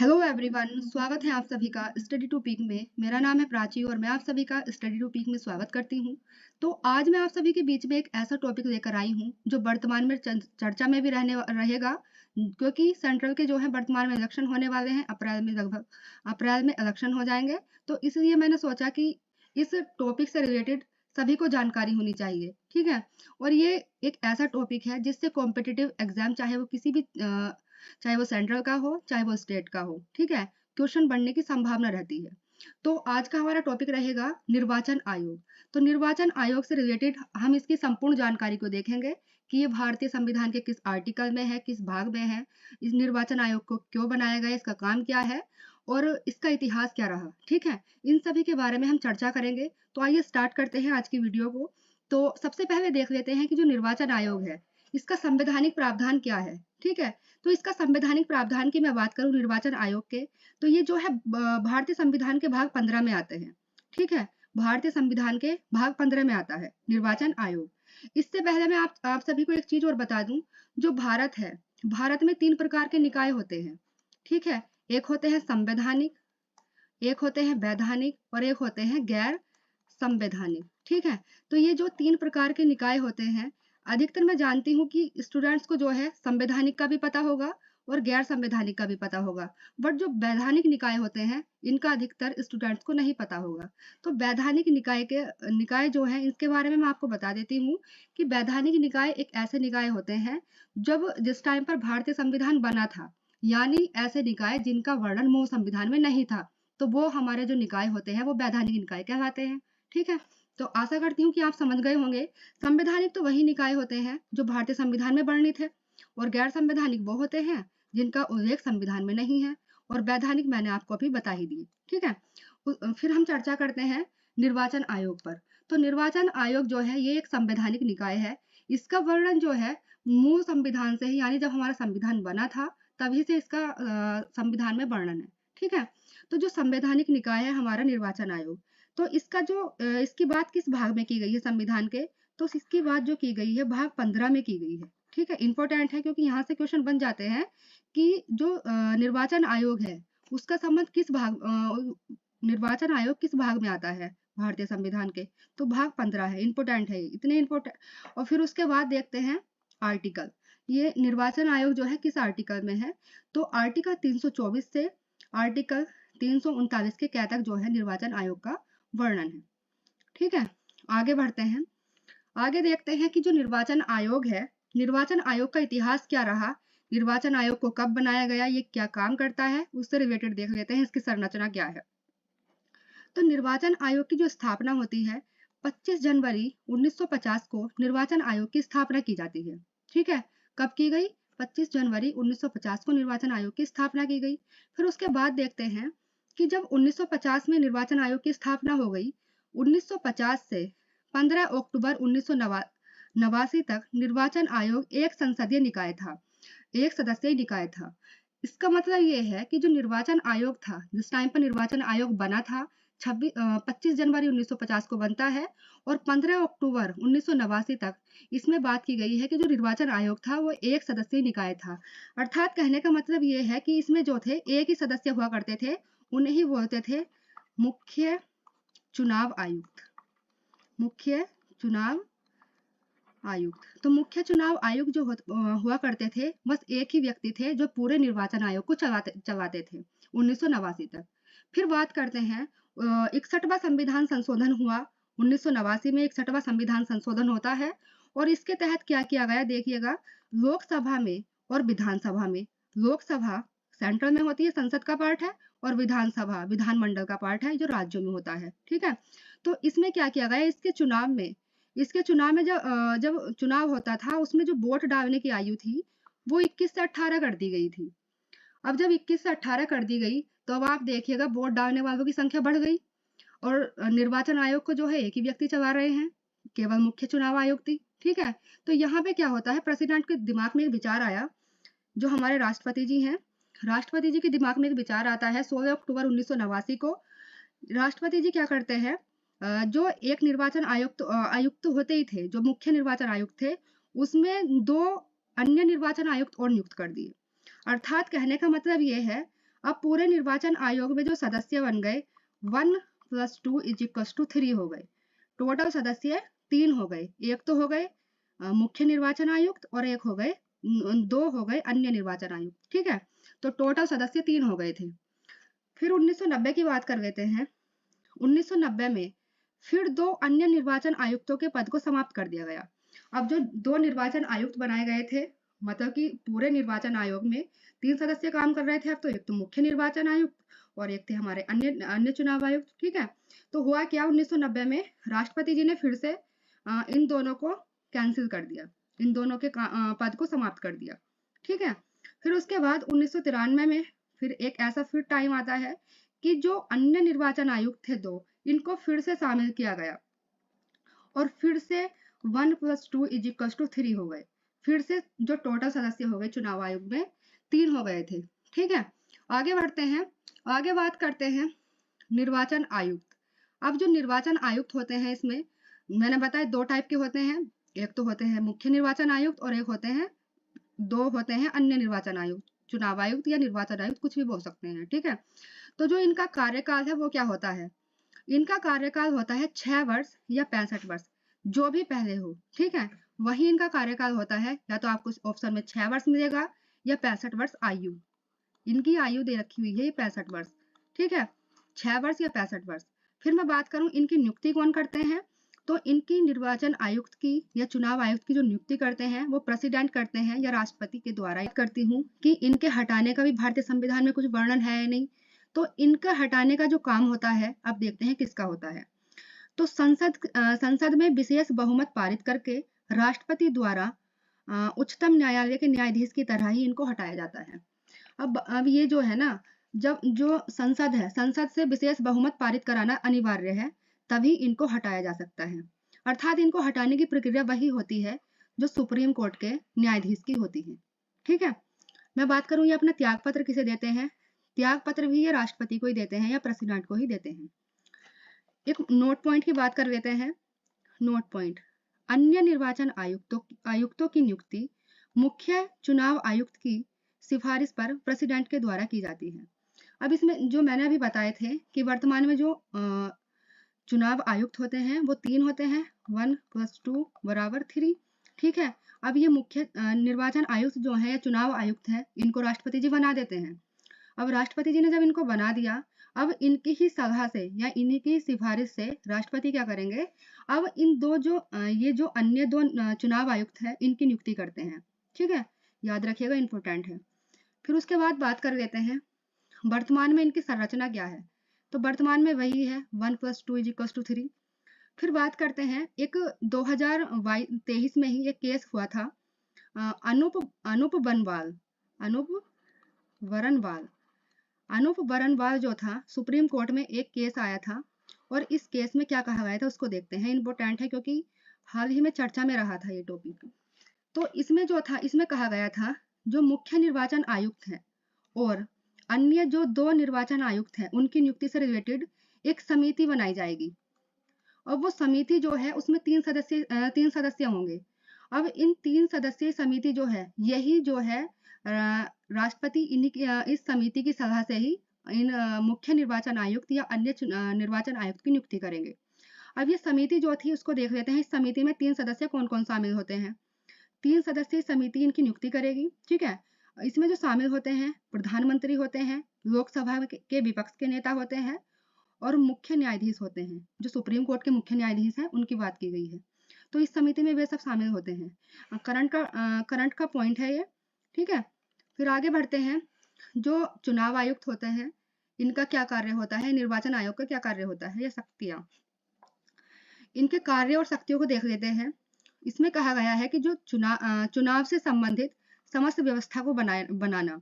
Hello everyone, स्वागत है आप सभी का स्टडी टू पीक में। मेरा नाम है प्राची और मैं आप सभी का स्टडी टू पीक में स्वागत करती हूँ। तो आज मैं आप सभी के बीच में एक ऐसा टॉपिक लेकर आई हूँ जो वर्तमान में चर्चा में भी रहेगा, क्योंकि सेंट्रल के जो है वर्तमान में इलेक्शन होने वाले हैं। अप्रैल में लगभग अप्रैल में इलेक्शन हो जाएंगे, तो इसलिए मैंने सोचा कि इस टॉपिक से रिलेटेड सभी को जानकारी होनी चाहिए। ठीक है, और ये एक ऐसा टॉपिक है जिससे कॉम्पिटिटिव एग्जाम, चाहे वो सेंट्रल का हो चाहे वो स्टेट का हो, ठीक है, क्वेश्चन बनने की संभावना रहती है। तो आज का हमारा टॉपिक रहेगा निर्वाचन आयोग। तो निर्वाचन आयोग से रिलेटेड हम इसकी संपूर्ण जानकारी को देखेंगे कि ये भारतीय संविधान के किस आर्टिकल में है, किस भाग में है, इस निर्वाचन आयोग को क्यों बनाया गया, इसका काम क्या है और इसका इतिहास क्या रहा। ठीक है, इन सभी के बारे में हम चर्चा करेंगे। तो आइए स्टार्ट करते हैं आज की वीडियो को। तो सबसे पहले देख लेते हैं कि जो निर्वाचन आयोग है इसका संवैधानिक प्रावधान क्या है। ठीक है, तो इसका संवैधानिक प्रावधान की मैं बात करूं निर्वाचन आयोग के, तो ये जो है भारतीय संविधान के भाग 15 में आते हैं। ठीक है, भारतीय संविधान के भाग 15 में आता है निर्वाचन आयोग। इससे पहले मैं आप सभी को एक चीज और बता दूं, जो भारत है, भारत में 3 प्रकार के निकाय होते हैं। ठीक है, एक होते हैं संवैधानिक, एक होते हैं वैधानिक और एक होते हैं गैर संवैधानिक। ठीक है, तो ये जो 3 प्रकार के निकाय होते हैं, अधिकतर मैं जानती हूँ कि स्टूडेंट्स को जो है संवैधानिक का भी पता होगा और गैर संवैधानिक का भी पता होगा, बट जो वैधानिक निकाय होते हैं इनका अधिकतर स्टूडेंट्स को नहीं पता होगा। तो वैधानिक निकाय जो है इसके बारे में मैं आपको बता देती हूँ कि वैधानिक निकाय एक ऐसे निकाय होते हैं जब जिस टाइम पर भारतीय संविधान बना था, यानी ऐसे निकाय जिनका वर्णन मूल संविधान में नहीं था, तो वो हमारे जो निकाय होते हैं वो वैधानिक निकाय कहलाते हैं। ठीक है, तो आशा करती हूँ कि आप समझ गए होंगे। संवैधानिक तो वही निकाय होते हैं जो भारतीय संविधान में वर्णित है, और गैर संवैधानिक वो होते हैं जिनका उल्लेख संविधान में नहीं है, और वैधानिक मैंने आपको अभी बता ही दी। ठीक है, फिर हम चर्चा करते हैं निर्वाचन आयोग पर। तो निर्वाचन आयोग जो है ये एक संवैधानिक निकाय है। इसका वर्णन जो है मूल संविधान से ही, यानी जब हमारा संविधान बना था तभी से इसका संविधान में वर्णन है। ठीक है, तो जो संवैधानिक निकाय है हमारा निर्वाचन आयोग, तो इसका जो इसकी बात किस भाग में की गई है संविधान के, तो इसकी बात जो की गई है भाग 15 में की गई है। ठीक है, इंपॉर्टेंट है क्योंकि यहाँ से क्वेश्चन बन जाते हैं कि जो निर्वाचन आयोग है उसका संबंध किस निर्वाचन आयोग किस भाग में आता है भारतीय संविधान के, तो भाग 15 है। इंपॉर्टेंट है, इतने इंपॉर्टेंट। और फिर उसके बाद देखते हैं आर्टिकल, ये निर्वाचन आयोग जो है किस आर्टिकल में है, तो आर्टिकल 324 से आर्टिकल 339 के कै तक जो है निर्वाचन आयोग का वर्णन है। ठीक है, आगे बढ़ते हैं। आगे देखते हैं कि जो निर्वाचन आयोग है, निर्वाचन आयोग का इतिहास क्या रहा, निर्वाचन आयोग को कब बनाया गया, ये क्या काम करता है, उससे रिलेटेड देख लेते हैं इसकी संरचना क्या है। तो निर्वाचन आयोग की जो स्थापना होती है 25 जनवरी 1950 को निर्वाचन आयोग की स्थापना की जाती है। ठीक है, कब की गई, 25 जनवरी 1950 को निर्वाचन आयोग की स्थापना की गई। फिर उसके बाद देखते हैं कि जब 1950 में निर्वाचन आयोग की स्थापना हो गई, 1950 से 15 अक्टूबर 1989 तक निर्वाचन आयोग एक संसदीय निकाय था, एक सदस्यीय निकाय था। इसका मतलब ये है कि जो निर्वाचन आयोग था, जिस टाइम पर निर्वाचन आयोग बना था 25 जनवरी 1950 को बनता है, और 15 अक्टूबर 1989 तक इसमें बात की गई है कि जो निर्वाचन आयोग था वो एक सदस्यीय निकाय था। अर्थात कहने का मतलब ये है कि इसमें जो थे एक ही सदस्य हुआ करते थे, उन्हें ही बोलते थे मुख्य चुनाव आयुक्त। मुख्य चुनाव आयुक्त, तो मुख्य चुनाव आयुक्त जो हुआ करते थे, बस एक ही व्यक्ति थे जो पूरे निर्वाचन आयोग को चलाते थे 1989 तक। फिर बात करते हैं 61वां संविधान संशोधन हुआ 1989 में। 61वां संविधान संशोधन होता है और इसके तहत क्या किया गया देखिएगा, लोकसभा में और विधानसभा में, लोकसभा सेंट्रल में होती है, संसद का पार्ट है, और विधानसभा विधानमंडल का पार्ट है जो राज्यों में होता है। ठीक है, तो इसमें क्या किया गया, इसके चुनाव में जब चुनाव होता था उसमें जो वोट डालने की आयु थी वो 21 से 18 कर दी गई थी। अब जब 21 से 18 कर दी गई तो अब आप देखिएगा वोट डालने वालों की संख्या बढ़ गई, और निर्वाचन आयोग को जो है एक ही व्यक्ति चला रहे हैं, केवल मुख्य चुनाव आयुक्त थी। ठीक है, तो यहाँ पे क्या होता है, प्रेसिडेंट के दिमाग में एक विचार आया, जो हमारे राष्ट्रपति जी हैं, राष्ट्रपति जी के दिमाग में एक विचार आता है 16 अक्टूबर 1989 को। राष्ट्रपति जी क्या करते हैं, जो एक निर्वाचन आयुक्त होते ही थे, जो मुख्य निर्वाचन आयुक्त थे, उसमें 2 अन्य निर्वाचन आयुक्त और नियुक्त कर दिए। अर्थात कहने का मतलब ये है, अब पूरे निर्वाचन आयोग में जो सदस्य बन गए 1 + 2 = 3 हो गए। टोटल सदस्य 3 हो गए। एक तो हो गए मुख्य निर्वाचन आयुक्त और एक हो गए 2 हो गए अन्य निर्वाचन आयुक्त। ठीक है, तो टोटल सदस्य 3 हो गए थे। फिर 1990 की बात कर लेते हैं। 1990 में फिर 2 अन्य निर्वाचन आयुक्तों के पद को समाप्त कर दिया गया। अब जो 2 निर्वाचन आयुक्त बनाए गए थे, मतलब कि पूरे निर्वाचन आयोग में 3 सदस्य काम कर रहे थे। अब तो एक तो मुख्य निर्वाचन आयुक्त और एक थे हमारे अन्य अन्य चुनाव आयुक्त। ठीक है, तो हुआ क्या 1990 में राष्ट्रपति जी ने फिर से इन दोनों को कैंसिल कर दिया, इन दोनों के पद को समाप्त कर दिया। ठीक है, फिर उसके बाद 1993 में फिर एक ऐसा फिर टाइम आता है कि जो अन्य निर्वाचन आयुक्त थे 2, इनको फिर से शामिल किया गया और फिर से 1 + 2 = 3 हो गए। फिर से जो टोटल सदस्य हो गए चुनाव आयोग में 3 हो गए थे। ठीक है, आगे बढ़ते हैं। आगे बात करते हैं निर्वाचन आयुक्त। अब जो निर्वाचन आयुक्त होते हैं इसमें मैंने बताया 2 टाइप के होते हैं। एक तो होते हैं मुख्य निर्वाचन आयुक्त और एक होते हैं 2 होते हैं अन्य निर्वाचन आयुक्त, चुनाव आयुक्त या निर्वाचन आयुक्त कुछ भी बोल सकते हैं। ठीक है, तो जो इनका कार्यकाल है वो क्या होता है? इनका कार्यकाल होता है 6 वर्ष या 65 वर्ष, जो भी पहले हो। ठीक है, वही इनका कार्यकाल होता है। या तो आपको ऑप्शन में 6 वर्ष मिलेगा या 65 वर्ष आयु। इनकी आयु दे रखी हुई है ये 65 वर्ष। ठीक है, 6 वर्ष या 65 वर्ष। फिर मैं बात करूं इनकी नियुक्ति कौन करते हैं, तो इनकी निर्वाचन आयुक्त की या चुनाव आयुक्त की जो नियुक्ति करते हैं वो प्रेसिडेंट करते हैं या राष्ट्रपति के द्वारा। करती हूँ कि इनके हटाने का भी भारतीय संविधान में कुछ वर्णन है या नहीं, तो इनका हटाने का जो काम होता है अब देखते हैं किसका होता है। तो संसद में विशेष बहुमत पारित करके राष्ट्रपति द्वारा उच्चतम न्यायालय के न्यायाधीश की तरह ही इनको हटाया जाता है। अब ये जो है ना, जब जो संसद है, संसद से विशेष बहुमत पारित कराना अनिवार्य है, तभी इनको हटाया जा सकता है। अर्थात इनको हटाने की प्रक्रिया वही होती है जो सुप्रीम कोर्ट के न्यायाधीश की होती है। ठीक है, मैं बात करूं ये अपना त्याग पत्र किसे देते हैं? त्याग पत्र भी ये राष्ट्रपति को ही देते हैं या प्रेसिडेंट को ही देते हैं। एक नोट पॉइंट की बात कर लेते हैं। नोट पॉइंट, अन्य निर्वाचन आयुक्तों की नियुक्ति मुख्य चुनाव आयुक्त की सिफारिश पर प्रेसिडेंट के द्वारा की जाती है। अब इसमें जो मैंने अभी बताए थे कि वर्तमान में जो चुनाव आयुक्त होते हैं वो 3 होते हैं, 1 + 2 = 3। ठीक है, अब ये मुख्य निर्वाचन आयुक्त जो है या चुनाव आयुक्त है, इनको राष्ट्रपति जी बना देते हैं। अब राष्ट्रपति जी ने जब इनको बना दिया, अब इनकी ही सलाह से या इन्हीं की सिफारिश से राष्ट्रपति क्या करेंगे, अब इन दो जो ये जो अन्य 2 चुनाव आयुक्त है इनकी नियुक्ति करते हैं। ठीक है, याद रखिएगा, इंपॉर्टेंट है। फिर उसके बाद बात कर लेते हैं वर्तमान में इनकी संरचना क्या है। तो वर्तमान में वही है 1 + 2 = 3। फिर बात करते हैं एक 2023 में ही एक केस हुआ था अनूप बनवाल अनूप वरनवाल अनूप वरनवाल जो था, सुप्रीम कोर्ट में एक केस आया था और इस केस में क्या कहा गया था उसको देखते हैं। इंपॉर्टेंट है क्योंकि हाल ही में चर्चा में रहा था ये टॉपिक। तो इसमें जो था, इसमें कहा गया था जो मुख्य निर्वाचन आयुक्त है और अन्य जो 2 निर्वाचन आयुक्त हैं उनकी नियुक्ति से रिलेटेड एक समिति बनाई जाएगी और वो समिति जो है उसमें 3 सदस्य होंगे। अब इन 3 सदस्यीय समिति जो है यही जो है राष्ट्रपति इस समिति की सलाह से ही इन मुख्य निर्वाचन आयुक्त या अन्य निर्वाचन आयुक्त की नियुक्ति करेंगे। अब ये समिति जो थी उसको देख लेते हैं। इस समिति में 3 सदस्य कौन कौन शामिल होते हैं। 3 सदस्यीय समिति इनकी नियुक्ति करेगी। ठीक है, इसमें जो शामिल होते हैं प्रधानमंत्री होते हैं, लोकसभा के विपक्ष के नेता होते हैं और मुख्य न्यायाधीश होते हैं। जो सुप्रीम कोर्ट के मुख्य न्यायाधीश हैं उनकी बात की गई है। तो इस समिति में वे सब शामिल होते हैं। करंट का पॉइंट है ये। ठीक है, फिर आगे बढ़ते हैं। जो चुनाव आयुक्त होते हैं इनका क्या कार्य होता है, निर्वाचन आयोग का क्या कार्य होता है या शक्तियां। इनके कार्य और शक्तियों को देख लेते हैं। इसमें कहा गया है कि जो चुनाव से संबंधित समस्त व्यवस्था को बनाना।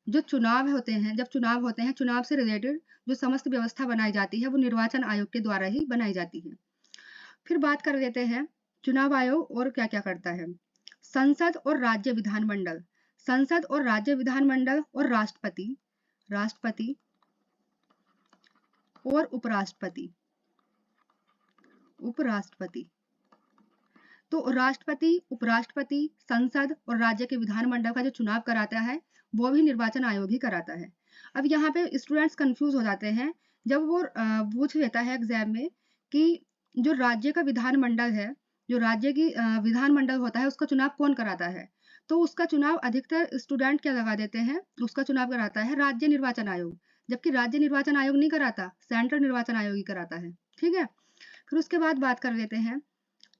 जो चुनाव होते हैं, जब चुनाव होते हैं, चुनाव से रिलेटेड जो समस्त व्यवस्था बनाई जाती है वो निर्वाचन आयोग के द्वारा ही बनाई जाती है। फिर बात कर लेते हैं चुनाव आयोग और क्या क्या करता है। संसद और राज्य विधानमंडल, संसद और राज्य विधानमंडल और राष्ट्रपति और उपराष्ट्रपति। तो राष्ट्रपति, उपराष्ट्रपति, संसद और राज्य के विधानमंडल का जो चुनाव कराता है वो भी निर्वाचन आयोग ही कराता है। अब यहाँ पे स्टूडेंट्स कंफ्यूज हो जाते हैं जब वो पूछ लेता है एग्जाम में कि जो राज्य का विधानमंडल है, जो राज्य की विधानमंडल होता है उसका चुनाव कौन कराता है। तो उसका चुनाव अधिकतर स्टूडेंट क्या लगा देते हैं, उसका चुनाव कराता है राज्य निर्वाचन आयोग, जबकि राज्य निर्वाचन आयोग नहीं कराता, सेंट्रल निर्वाचन आयोग ही कराता है। ठीक है, फिर उसके बाद बात कर लेते हैं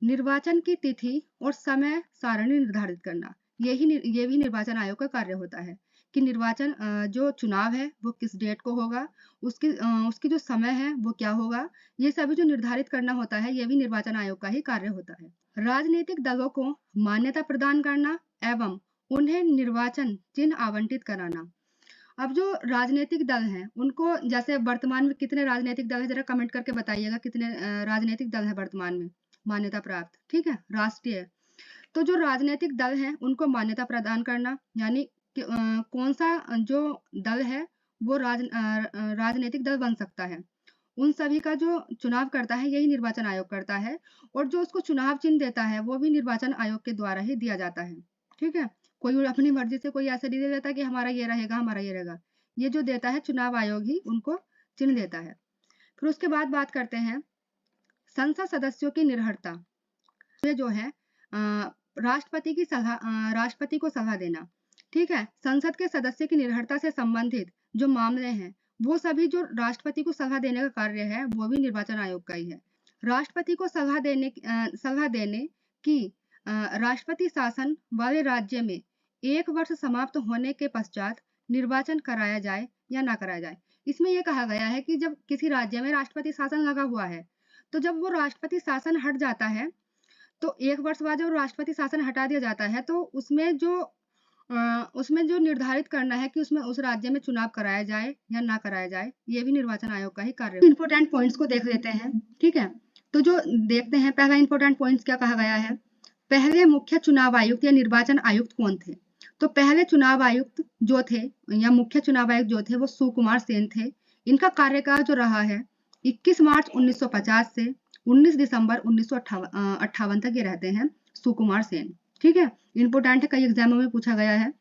निर्वाचन की तिथि और समय सारणी निर्धारित करना। ये भी निर्वाचन आयोग का कार्य होता है कि निर्वाचन जो चुनाव है वो किस डेट को होगा, उसकी जो समय है वो क्या होगा, ये सभी जो निर्धारित करना होता है ये भी निर्वाचन आयोग का ही कार्य होता है। राजनीतिक दलों को मान्यता प्रदान करना एवं उन्हें निर्वाचन चिन्ह आवंटित कराना। अब जो राजनीतिक दल हैं उनको, जैसे वर्तमान में कितने राजनीतिक दल है, जरा कमेंट करके बताइएगा कितने राजनीतिक दल है वर्तमान में मान्यता प्राप्त। ठीक है, राष्ट्रीय। तो जो राजनीतिक दल हैं उनको मान्यता प्रदान करना, यानी कौन सा जो दल है वो राजनीतिक दल बन सकता है, उन सभी का जो चुनाव करता है यही निर्वाचन आयोग करता है, और जो उसको चुनाव चिन्ह देता है वो भी निर्वाचन आयोग के द्वारा ही दिया जाता है। ठीक है, कोई अपनी मर्जी से कोई ऐसा नहीं दे देता कि हमारा ये रहेगा, हमारा ये रहेगा, ये जो देता है चुनाव आयोग ही उनको चिन्ह देता है। फिर उसके बाद बात करते हैं संसद सदस्यों की निर्भरता। ये जो है राष्ट्रपति को सलाह देना। ठीक है, संसद के सदस्य की निर्भरता से संबंधित जो मामले हैं वो सभी जो राष्ट्रपति को सलाह देने का कार्य है वो भी निर्वाचन आयोग का ही है। राष्ट्रपति को सलाह देने की राष्ट्रपति शासन वाले राज्य में 1 वर्ष समाप्त होने के पश्चात निर्वाचन कराया जाए या ना कराया जाए। इसमें यह कहा गया है कि जब किसी राज्य में राष्ट्रपति शासन लगा हुआ है तो जब वो राष्ट्रपति शासन हट जाता है तो 1 वर्ष बाद जब राष्ट्रपति शासन हटा दिया जाता है तो उसमें जो निर्धारित करना है कि उसमें उस राज्य में चुनाव कराया जाए या ना कराया जाए, ये भी निर्वाचन आयोग का ही कार्य है। इंपोर्टेंट पॉइंट्स को देख लेते हैं। ठीक है, तो जो देखते हैं पहला इंपोर्टेंट पॉइंट्स क्या कहा गया है। पहले मुख्य चुनाव आयुक्त या निर्वाचन आयुक्त कौन थे। तो पहले चुनाव आयुक्त जो थे या मुख्य चुनाव आयुक्त जो थे वो सुकुमार सेन थे। इनका कार्यकाल जो रहा है 21 मार्च 1950 से 19 दिसंबर 1958 तक ये रहते हैं सुकुमार सेन। ठीक है, इंपोर्टेंट है, कई एग्जामों में पूछा गया है।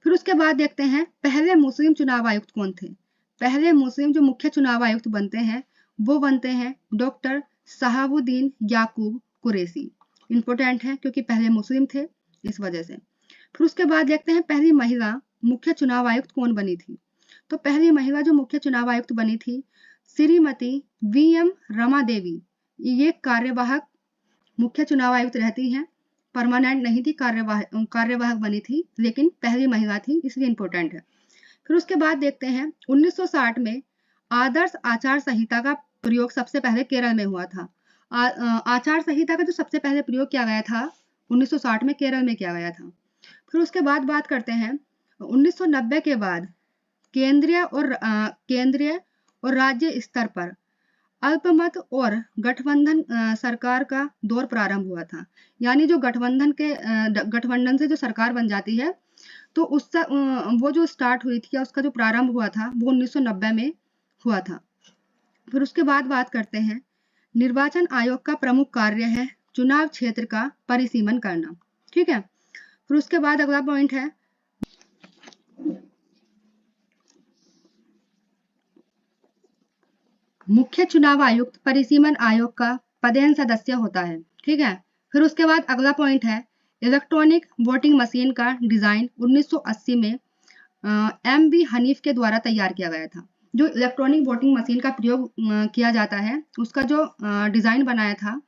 फिर उसके बाद देखते हैं पहले मुस्लिम चुनाव आयुक्त कौन थे। पहले मुस्लिम जो मुख्य चुनाव आयुक्त बनते हैं वो बनते हैं डॉक्टर शहाबुद्दीन याकूब कुरैशी। इंपोर्टेंट है क्योंकि पहले मुस्लिम थे इस वजह से। फिर उसके बाद देखते हैं पहली महिला मुख्य चुनाव आयुक्त कौन बनी थी। तो पहली महिला जो मुख्य चुनाव आयुक्त बनी थी श्रीमती वीएम रमा देवी। ये कार्यवाहक मुख्य चुनाव आयुक्त रहती हैं, परमानेंट नहीं थी, कार्यवाहक बनी थी, लेकिन पहली महिला थी इसलिए इंपॉर्टेंट है। फिर उसके बाद देखते हैं 1960 में आदर्श आचार संहिता का प्रयोग सबसे पहले केरल में हुआ था। आचार संहिता का जो सबसे पहले प्रयोग किया गया था 1960 में केरल में किया गया था। फिर उसके बाद बात करते हैं 1990 के बाद केंद्रीय और राज्य स्तर पर अल्पमत और गठबंधन सरकार का दौर प्रारंभ हुआ था। यानी जो गठबंधन से जो सरकार बन जाती है तो उससे वो जो स्टार्ट हुई थी या उसका जो प्रारंभ हुआ था वो 1990 में हुआ था। फिर उसके बाद बात करते हैं निर्वाचन आयोग का प्रमुख कार्य है चुनाव क्षेत्र का परिसीमन करना। ठीक है, फिर उसके बाद अगला पॉइंट है मुख्य चुनाव आयुक्त परिसीमन आयोग का पदेन सदस्य होता है। ठीक है, फिर उसके बाद अगला पॉइंट है इलेक्ट्रॉनिक वोटिंग मशीन का डिजाइन 1980 में MB हनीफ के द्वारा तैयार किया गया था। जो इलेक्ट्रॉनिक वोटिंग मशीन का प्रयोग किया जाता है उसका जो डिजाइन बनाया था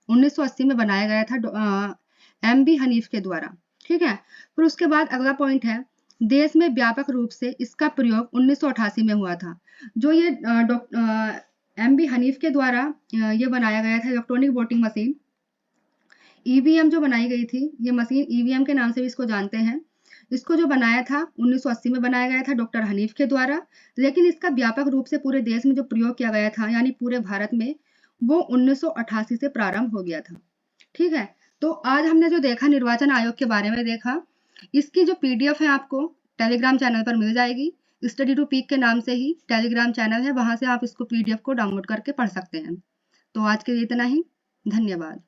1980 में बनाया गया था MB हनीफ के द्वारा। ठीक है, फिर उसके बाद अगला पॉइंट है देश में व्यापक रूप से इसका प्रयोग 1988 में हुआ था। जो ये MB हनीफ के द्वारा ये बनाया गया था इलेक्ट्रॉनिक वोटिंग मशीन, EVM जो बनाई गई थी, ये मशीन EVM के नाम से भी इसको जानते हैं। इसको जो बनाया था 1980 में बनाया गया था डॉक्टर हनीफ के द्वारा, लेकिन इसका व्यापक रूप से पूरे देश में जो प्रयोग किया गया था यानी पूरे भारत में वो 1988 से प्रारंभ हो गया था। ठीक है, तो आज हमने जो देखा निर्वाचन आयोग के बारे में देखा, इसकी जो PDF है आपको टेलीग्राम चैनल पर मिल जाएगी। स्टडी टू पीक के नाम से ही टेलीग्राम चैनल है, वहां से आप इसको PDF को डाउनलोड करके पढ़ सकते हैं। तो आज के लिए इतना ही, धन्यवाद।